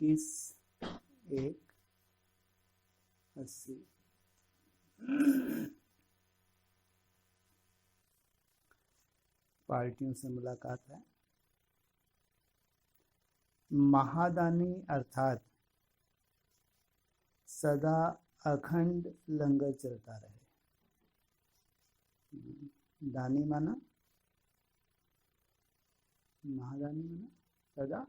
21/1/80। पार्टियों से मुलाकात है। महादानी अर्थात सदा अखंड लंगर चलता रहे। दानी माना, महादानी माना सदा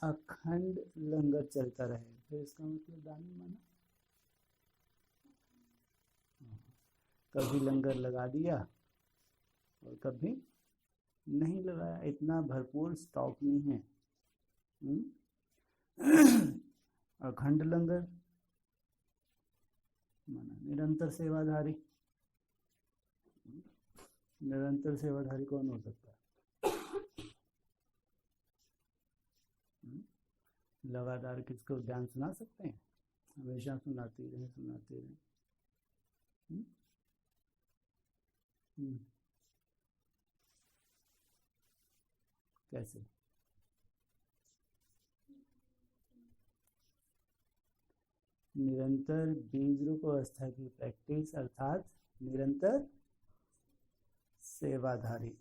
अखंड लंगर चलता रहे। फिर इसका मतलब दानी माना कभी लंगर लगा दिया और कभी नहीं लगाया, इतना भरपूर स्टॉक नहीं है। अखंड लंगर माना निरंतर सेवाधारी। निरंतर सेवाधारी कौन हो सकता है? लगातार किसको ज्ञान सुना सकते हैं? हमेशा सुनाते रहे, सुनाते रहे। कैसे? निरंतर बीज रूप अवस्था की प्रैक्टिस अर्थात निरंतर सेवाधारी।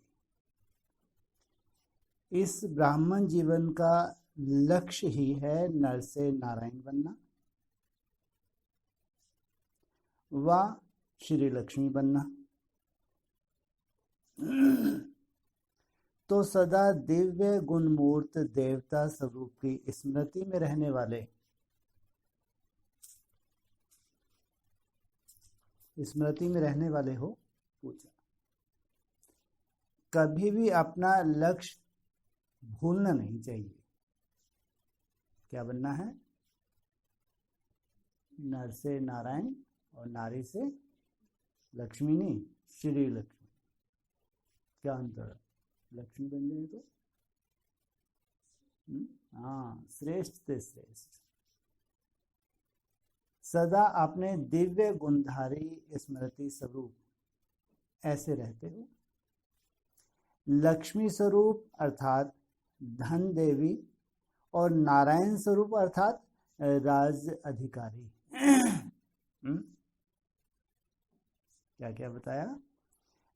इस ब्राह्मण जीवन का लक्ष्य ही है नर से नारायण बनना व श्री लक्ष्मी बनना। तो सदा दिव्य गुणमूर्त देवता स्वरूप की स्मृति में रहने वाले, स्मृति में रहने वाले हो। पूछा, कभी भी अपना लक्ष्य भूलना नहीं चाहिए। क्या बनना है? नर से नारायण और नारी से लक्ष्मी नहीं, श्री लक्ष्मी। क्या अंतर है? लक्ष्मी बन जाए तो हाँ, श्रेष्ठ से श्रेष्ठ। सदा अपने दिव्य गुणधारी स्मृति स्वरूप ऐसे रहते हो। लक्ष्मी स्वरूप अर्थात धन देवी और नारायण स्वरूप अर्थात राज अधिकारी। क्या क्या बताया?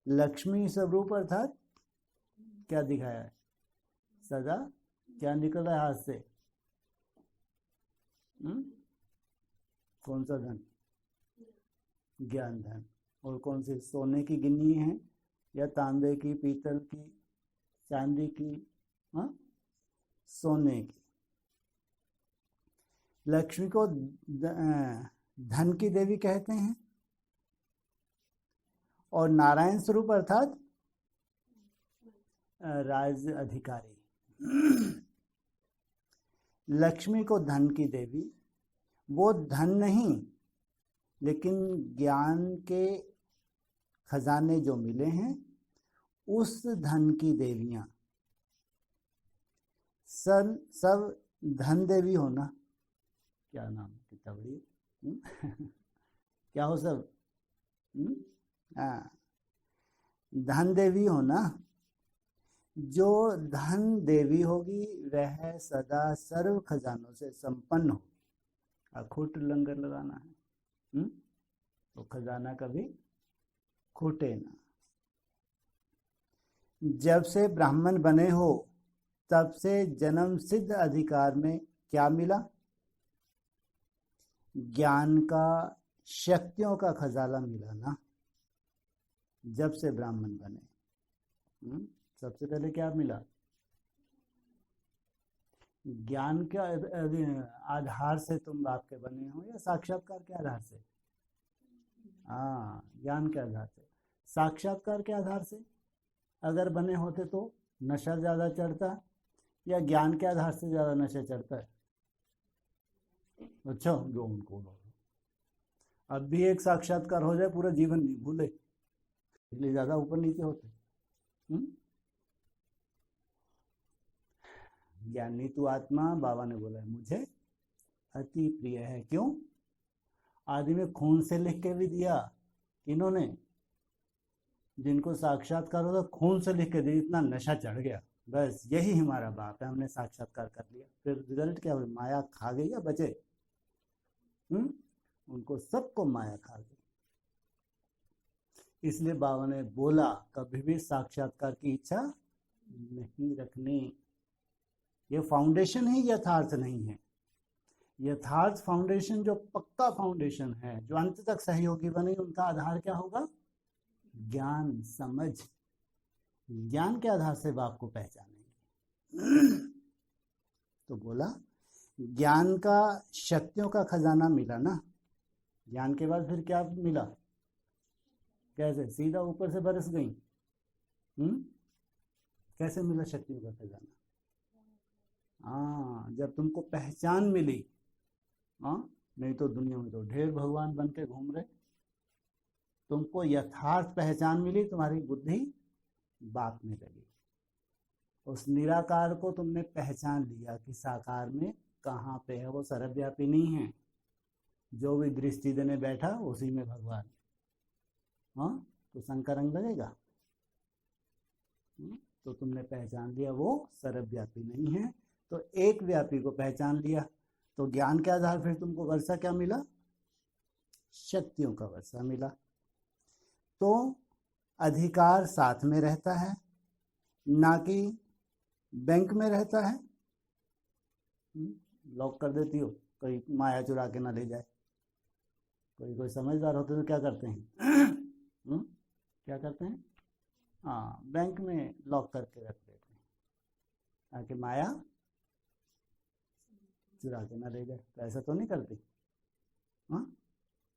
लक्ष्मी स्वरूप अर्थात क्या दिखाया है? सदा क्या निकल रहा है हाथ से? कौन सा धन? ज्ञान धन। और कौन सी? सोने की गिन्नी है या तांबे की, पीतल की, चांदी की? सोने की। लक्ष्मी को धन की देवी कहते हैं और नारायण स्वरूप अर्थात राज अधिकारी। लक्ष्मी को धन की देवी, वो धन नहीं लेकिन ज्ञान के खजाने जो मिले हैं उस धन की देवियां। सब धन देवी हो ना? क्या नाम? कितना बढ़िया। क्या हो सब? धन देवी हो ना? जो धन देवी होगी वह सदा सर्व खजानों से संपन्न हो। अखुट लंगर लगाना है तो खजाना कभी खूटे ना। जब से ब्राह्मण बने हो तब से जन्म सिद्ध अधिकार में क्या मिला? ज्ञान का, शक्तियों का खजाना मिला ना। जब से ब्राह्मण बने सबसे पहले क्या मिला? ज्ञान के आधार से तुम आपके बने हो या साक्षात्कार के आधार से? हाँ, ज्ञान के आधार से। साक्षात्कार के आधार से अगर बने होते तो नशा ज्यादा चढ़ता या ज्ञान के आधार से ज्यादा नशा चढ़ता है? अच्छा, जो उनको अब भी एक साक्षात्कार हो जाए पूरा जीवन नहीं भूले, इसलिए ज्यादा ऊपर नीचे होते। ज्ञानी तू आत्मा, बाबा ने बोला है मुझे अति प्रिय है। क्यों? आदि में खून से लिख के भी दिया। इन्होंने जिनको साक्षात्कार होता खून से लिख के दिया, इतना नशा चढ़ गया। बस यही हमारा बाप है, हमने साक्षात्कार कर लिया, फिर रिजल्ट क्या हुआ? माया खा गई या बचे? उनको सबको माया खा गई। इसलिए बाबा ने बोला कभी भी साक्षात्कार की इच्छा नहीं रखनी। ये फाउंडेशन ही यथार्थ नहीं है। यथार्थ फाउंडेशन, जो पक्का फाउंडेशन है, जो अंत तक सहयोगी बने, उनका आधार क्या होगा? ज्ञान, समझ। ज्ञान के आधार से बाप को पहचानेंगे। तो बोला ज्ञान का, शक्तियों का खजाना मिला ना, ज्ञान के बाद फिर क्या मिला? कैसे? सीधा ऊपर से बरस गई। कैसे मिला शक्तियों का खजाना? हाँ, जब तुमको पहचान मिली। हाँ, नहीं तो दुनिया में तो ढेर भगवान बन के घूम रहे। तुमको यथार्थ पहचान मिली, तुम्हारी बुद्धि बात में लगी, उस निराकार को तुमने पहचान लिया कि साकार में कहाँ पे है। वो सर्वव्यापी नहीं है, जो भी दृष्टि देने बैठा उसी में भगवान। हाँ, तो शंकर रंग लगेगा। तो तुमने पहचान लिया वो सर्वव्यापी नहीं है, तो एक व्यापी को पहचान लिया। तो ज्ञान के आधार फिर तुमको वर्षा क्या मिला? शक्तियों का वर्षा मिला। तो अधिकार साथ में रहता है, ना कि बैंक में रहता है। लॉक कर देती हो, कोई माया चुरा के ना ले जाए। कोई समझदार होते तो क्या करते हैं? क्या करते हैं? हाँ, बैंक में लॉक करके रख देते हैं ताकि माया चुरा के ना ले जाए। तो ऐसा तो नहीं करती? हाँ,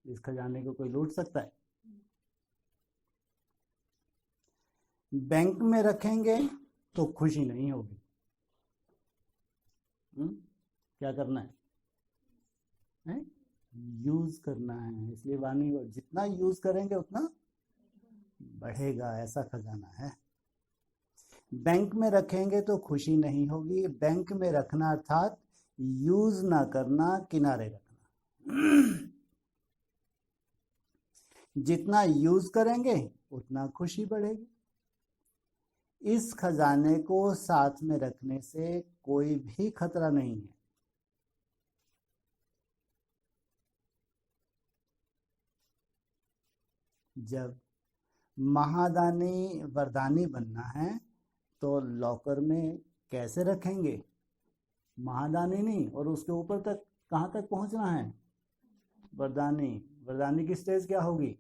इस खजाने को कोई लूट सकता है? बैंक में रखेंगे तो खुशी नहीं होगी। क्या करना है? यूज करना है। इसलिए वाणी को जितना यूज करेंगे उतना बढ़ेगा, ऐसा खजाना है। बैंक में रखेंगे तो खुशी नहीं होगी। बैंक में रखना अर्थात यूज ना करना, किनारे रखना। जितना यूज करेंगे उतना खुशी बढ़ेगी। इस खजाने को साथ में रखने से कोई भी खतरा नहीं है। जब महादानी वरदानी बनना है तो लॉकर में कैसे रखेंगे? महादानी नहीं, और उसके ऊपर तक कहाँ तक पहुंचना है? वरदानी। वरदानी की स्टेज क्या होगी?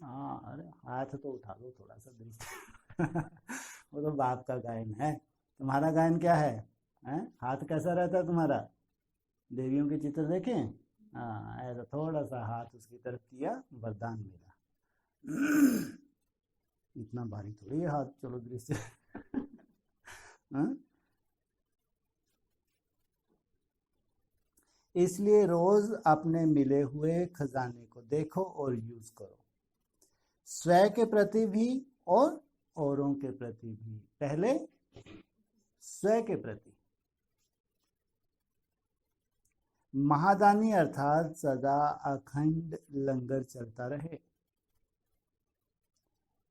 हाँ, अरे हाथ तो उठा लो थोड़ा सा दिल से। वो तो बाप का गायन है। तुम्हारा गायन क्या है? हाथ कैसा रहता है तुम्हारा? देवियों के चित्र देखें? हाँ, ऐसा थोड़ा सा हाथ उसकी तरफ किया, वरदान मिला। इतना भारी थोड़ी है हाथ, चलो दृश्य। इसलिए रोज अपने मिले हुए खजाने को देखो और यूज करो, स्वयं के प्रति भी और औरों के प्रति भी। पहले स्वयं के प्रति। महादानी अर्थात सदा अखंड लंगर चलता रहे।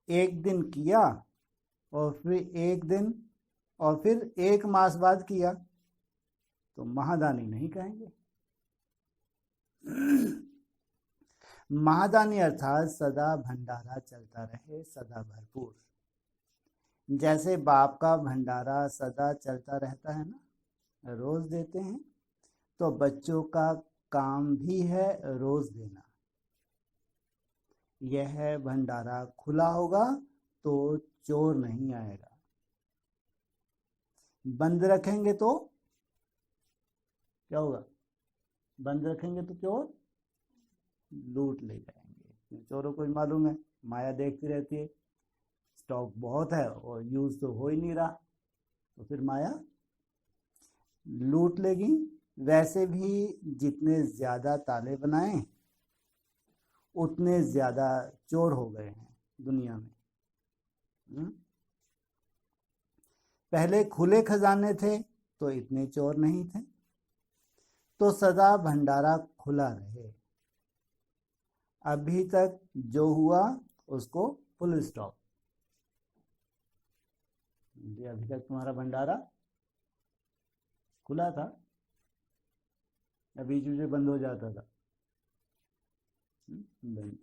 एक दिन किया और फिर एक दिन और फिर एक मास बाद किया तो महादानी नहीं कहेंगे। महादानी अर्थात सदा भंडारा चलता रहे, सदा भरपूर। जैसे बाप का भंडारा सदा चलता रहता है ना, रोज देते हैं, तो बच्चों का काम भी है रोज देना। यह भंडारा खुला होगा तो चोर नहीं आएगा, बंद रखेंगे तो क्या होगा? बंद रखेंगे तो चोर लूट ले जाएंगे। चोरों को मालूम है, माया देखती रहती है, स्टॉक बहुत है और यूज तो हो ही नहीं रहा, तो फिर माया लूट लेगी। वैसे भी जितने ज्यादा ताले बनाए उतने ज्यादा चोर हो गए हैं दुनिया में। पहले खुले खजाने थे तो इतने चोर नहीं थे। तो सदा भंडारा खुला रहे। अभी तक जो हुआ उसको फुल स्टॉप। ये अभी तक तुम्हारा भंडारा खुला था या बीच में बंद हो जाता था? बंद।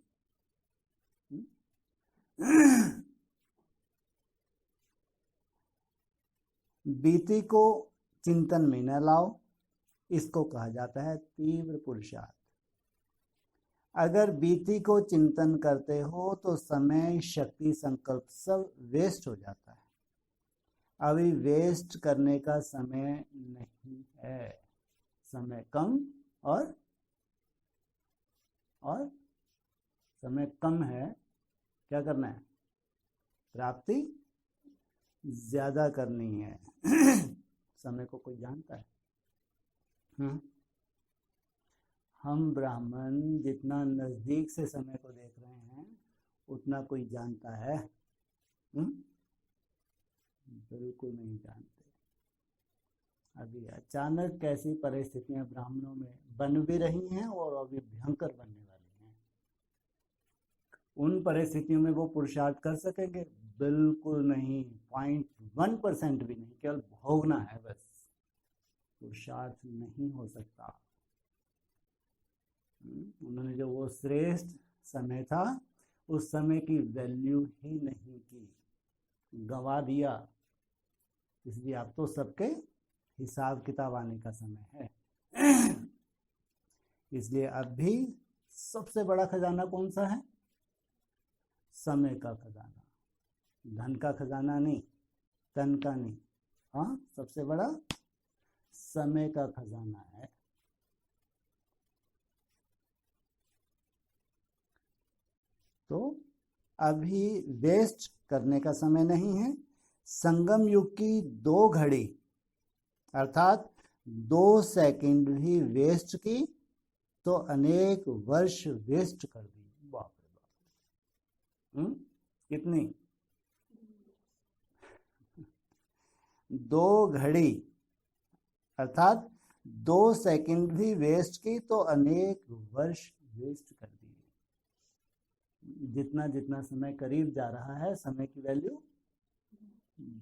बीती को चिंतन में न लाओ, इसको कहा जाता है तीव्र पुरुषार्थ। अगर बीती को चिंतन करते हो तो समय, शक्ति, संकल्प सब वेस्ट हो जाता है। अभी वेस्ट करने का समय नहीं है। समय कम और समय कम है। क्या करना है? प्राप्ति ज्यादा करनी है। समय को कोई जानता है? हम ब्राह्मण जितना नजदीक से समय को देख रहे हैं उतना कोई जानता है? बिल्कुल नहीं जानते। अभी अचानक कैसी परिस्थितियां ब्राह्मणों में बन भी रही हैं और अभी भयंकर बनने वाली हैं। उन परिस्थितियों में वो पुरुषार्थ कर सकेंगे? बिल्कुल नहीं। 0.1% भी नहीं। केवल भोगना है बस। पुरुषार्थ नहीं हो सकता। उन्होंने जो वो श्रेष्ठ समय था उस समय की वैल्यू ही नहीं की, गवा दिया। इसलिए अब तो सबके हिसाब किताब आने का समय है। इसलिए अब भी सबसे बड़ा खजाना कौन सा है? समय का खजाना। धन का खजाना नहीं, तन का नहीं। हाँ, सबसे बड़ा समय का खजाना है। तो अभी वेस्ट करने का समय नहीं है। संगम युग की 2 घड़ी अर्थात 2 सेकंड भी वेस्ट की तो अनेक वर्ष वेस्ट कर दी। बाप रे बाप। कितनी? 2 घड़ी अर्थात 2 सेकंड भी वेस्ट की तो अनेक वर्ष वेस्ट कर दी। जितना जितना समय करीब जा रहा है समय की वैल्यू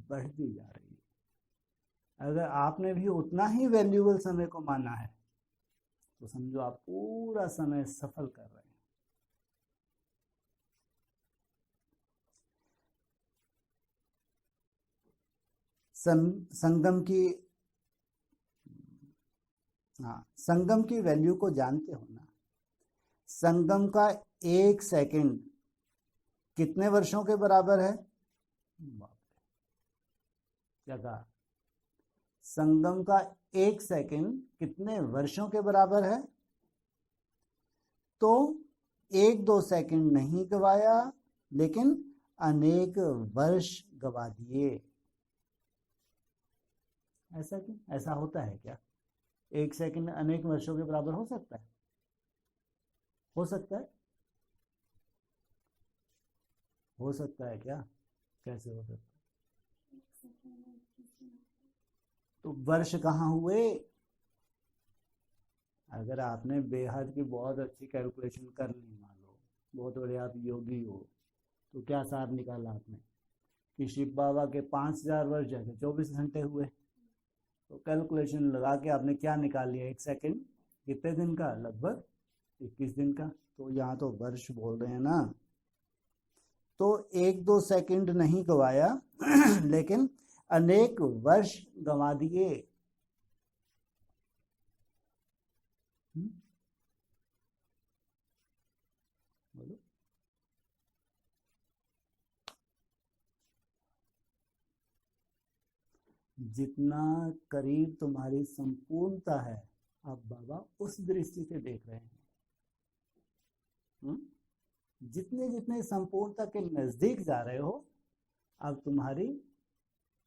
बढ़ती जा रही है। अगर आपने भी उतना ही वैल्यूएबल समय को माना है तो समझो आप पूरा समय सफल कर रहे हैं। संगम की संगम की वैल्यू को जानते हो ना? संगम का 1 सेकंड कितने वर्षों के बराबर है? क्या कहा? संगम का 1 सेकंड कितने वर्षों के बराबर है? तो 1-2 सेकंड नहीं गवाया लेकिन अनेक वर्ष गवा दिए। ऐसा क्यों? ऐसा होता है क्या? 1 सेकंड अनेक वर्षों के बराबर हो सकता है? हो सकता है? हो सकता है क्या? कैसे हो सकता है? तो वर्ष कहाँ हुए? अगर आपने बेहद की बहुत अच्छी कैलकुलेशन कर ली, मान लो बहुत बड़े आप योगी हो, तो क्या सार निकाला आपने कि शिव बाबा के 5000 वर्ष जैसे 24 घंटे हुए। तो कैलकुलेशन लगा के आपने क्या निकाल लिया? 1 सेकंड कितने दिन का? लगभग 21 दिन का। तो यहाँ तो वर्ष बोल रहे हैं ना। तो 1-2 सेकंड नहीं गवाया लेकिन अनेक वर्ष गंवा दिए। बोलो। जितना करीब तुम्हारी संपूर्णता है अब बाबा उस दृष्टि से देख रहे हैं। जितने जितने संपूर्णता के नजदीक जा रहे हो अब तुम्हारी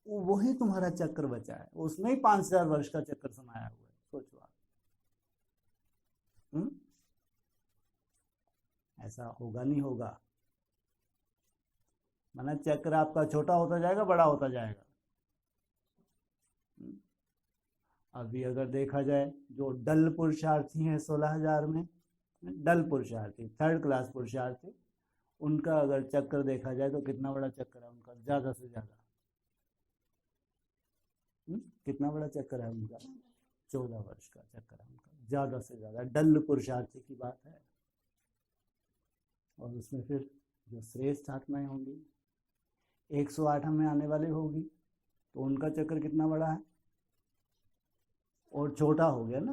वही तुम्हारा चक्र बचा है। उसमें ही 5000 वर्ष का चक्र समाया हुआ है। सोचो आप। ऐसा होगा नहीं होगा? माना चक्र आपका छोटा होता जाएगा, बड़ा होता जाएगा। अभी अगर देखा जाए जो डल पुरुषार्थी हैं 16,000 में, डल पुरुषार्थी 3rd क्लास पुरुषार्थी, उनका अगर चक्र देखा जाए तो कितना बड़ा चक्र है उनका? ज्यादा से ज्यादा कितना बड़ा चक्कर है उनका? 14 वर्ष का चक्कर है उनका, ज्यादा से ज्यादा डल पुरुषार्थी की बात है। और उसमें फिर जो श्रेष्ठ आत्माएं होंगी 108 में आने वाली होगी, तो उनका चक्कर कितना बड़ा है और छोटा हो गया ना,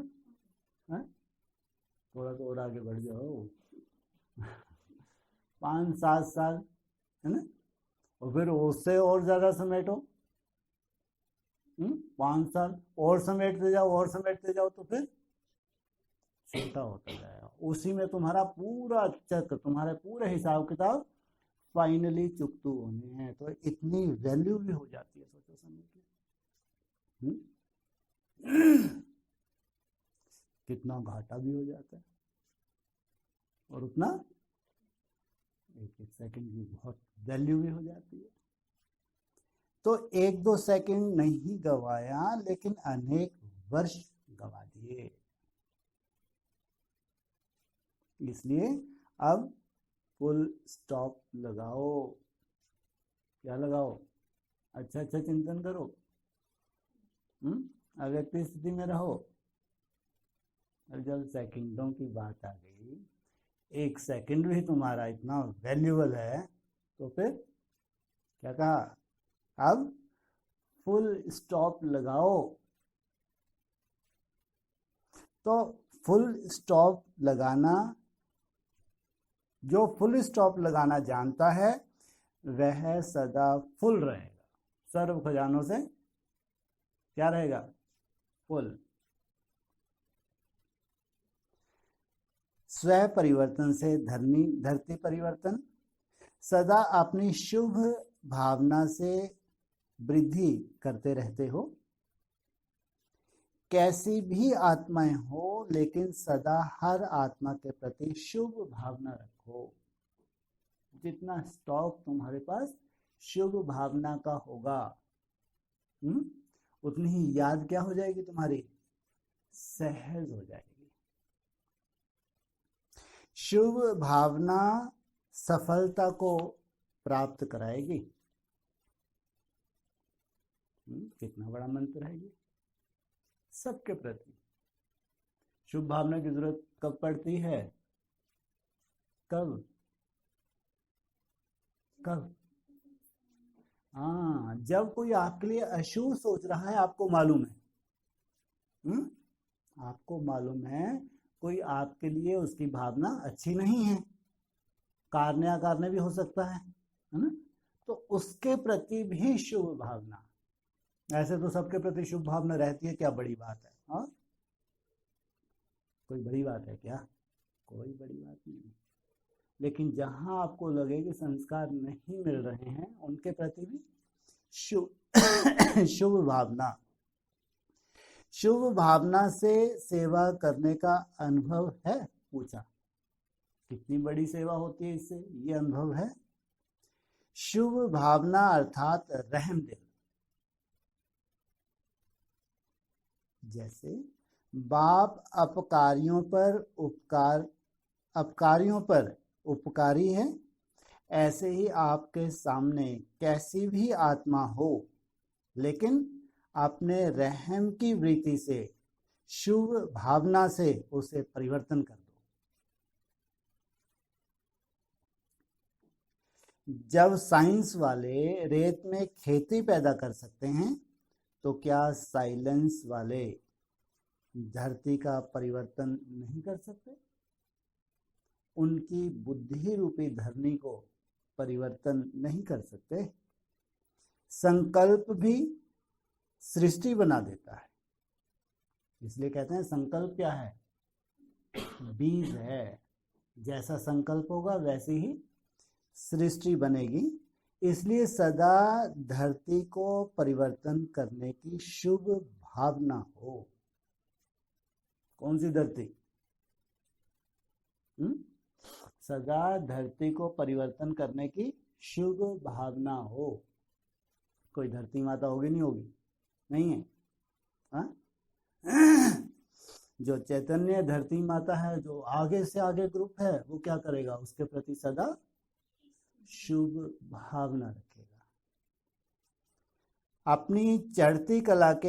है? थोड़ा तो और आगे बढ़ जाओ 5-7 साल, है ना? और फिर उससे और ज्यादा समेटो, 5 साल और समेटते जाओ और समेटते जाओ, तो फिर छोटा होता जाएगा। उसी में तुम्हारा पूरा चक्र, तुम्हारे पूरे हिसाब किताब फाइनली चुकतू होने हैं। तो इतनी वैल्यू भी हो जाती है सोचो समय की, कितना घाटा भी हो जाता है, और उतना एक एक सेकंड की बहुत वैल्यू भी हो जाती है। तो 1-2 सेकंड नहीं गवाया, लेकिन अनेक वर्ष गवा दिए। इसलिए अब फुल स्टॉप लगाओ। क्या लगाओ? अच्छा चिंतन करो, अव्यक्त स्थिति में रहो। और जब सेकंडों की बात आ गई, 1 सेकंड भी तुम्हारा इतना वैल्यूबल है, तो फिर क्या कहा? अब फुल स्टॉप लगाओ। तो फुल स्टॉप लगाना, जो फुल स्टॉप लगाना जानता है वह सदा फुल रहेगा, सर्व खजानों से क्या रहेगा? फुल। स्व परिवर्तन से धरती परिवर्तन। सदा अपनी शुभ भावना से वृद्धि करते रहते हो। कैसी भी आत्माएं हो, लेकिन सदा हर आत्मा के प्रति शुभ भावना रखो। जितना स्टॉक तुम्हारे पास शुभ भावना का होगा, उतनी ही याद क्या हो जाएगी तुम्हारी? सहज हो जाएगी। शुभ भावना सफलता को प्राप्त कराएगी। कितना बड़ा मंत्र है ये, सबके प्रति शुभ भावना की जरूरत कब पड़ती है? कब? हाँ, जब कोई आपके लिए अशुभ सोच रहा है, आपको मालूम है, आपको मालूम है कोई आपके लिए उसकी भावना अच्छी नहीं है, कारणे अकारणे भी हो सकता है ना? तो उसके प्रति भी शुभ भावना। ऐसे तो सबके प्रति शुभ भावना रहती है, क्या बड़ी बात है? हाँ, कोई बड़ी बात है क्या? कोई बड़ी बात नहीं। लेकिन जहां आपको लगे कि संस्कार नहीं मिल रहे हैं, उनके प्रति भी शुभ भावना। शुभ भावना से सेवा करने का अनुभव है? पूछा। कितनी बड़ी सेवा होती है इससे, ये अनुभव है। शुभ भावना अर्थात रहम दिल। जैसे बाप अपकारियों पर उपकारी है, ऐसे ही आपके सामने कैसी भी आत्मा हो, लेकिन अपने रहम की वृत्ति से, शुभ भावना से उसे परिवर्तन कर दो। जब साइंस वाले रेत में खेती पैदा कर सकते हैं, तो क्या साइलेंस वाले धरती का परिवर्तन नहीं कर सकते? उनकी बुद्धि रूपी धरनी को परिवर्तन नहीं कर सकते? संकल्प भी सृष्टि बना देता है। इसलिए कहते हैं संकल्प क्या है? बीज है। जैसा संकल्प होगा वैसी ही सृष्टि बनेगी। इसलिए सदा धरती को परिवर्तन करने की शुभ भावना हो। कौन सी धरती? सदा धरती को परिवर्तन करने की शुभ भावना हो। कोई धरती माता होगी? नहीं होगी? नहीं है? हाँ? जो चैतन्य धरती माता है, जो आगे से आगे ग्रुप है, वो क्या करेगा? उसके प्रति सदा शुभ भावना रखेगा। अपनी चढ़ती कला के